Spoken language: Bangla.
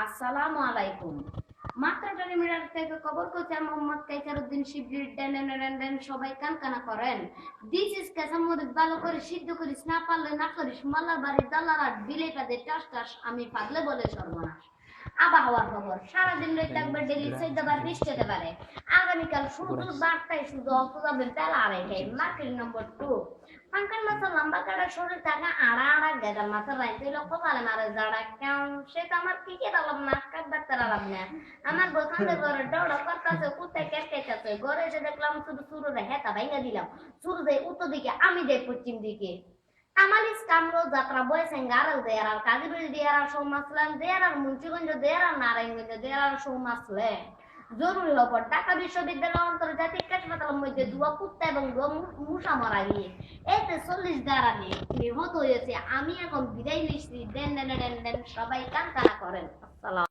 আসসালামু আলাইকুম। মাত্র টেলিমিটার থেকে খবর করছে মোহাম্মদ কাইসার উদ্দিন শিবলির ডেন সবাই কানকানা করেন। দিস ইজ কাঁচামরিচ ভালো করে সিদ্ধ করিস, না পারলে না করিস, মালার বাড়ির দালার বিলে পাতে টাস টাস, আমি পাগলে বলে সর্বনাশ। আবহাওয়ার খবর সারাদিন রইতে একবার ডেলি 14 বার বৃষ্টি হতে পারে। আগামীকাল শুধু বার্তায় শুধু অত যাবে বেলা আড়াইটায়। মার্কেট নম্বর 2 পাঙ্কান মাছের লম্বা কাটা শরীর টাকা আড়া আড়া গেদার মাছের রাইতে লক্ষ্য পালে মারে যারা কেমন সে তো আমার কি কে আলাম না কাট ডাক্তার আলাম না। আমার বোঝাতে ঘরে ডড় করতেছে কুত্তায় কেটকেটাছে ঘরে এসে দেখলাম শুধু শুরু রে হেতা ভাইঙ্গা দিলাম। শুরু দেয় উত্তর দিকে, আমি দেয় পশ্চিম দিকে। Amalis Kamlo Jatra Boys and Garal there are Kazibul there are show maslan there are Munchigunj there are Narangunj there are show maslan. জরুরি খবর ঢাকা বিশ্ববিদ্যালয় আন্তর্জাতিক হাসপাতালের মধ্যে দুয়া কুত্তা এবং মূষা মারা গিয়ে এতে 40 দ্বারা নিহত হয়েছে। আমি এখন বিদায় নিচ্ছি। দেন সবাই কান কানা করেন। আসসালাম।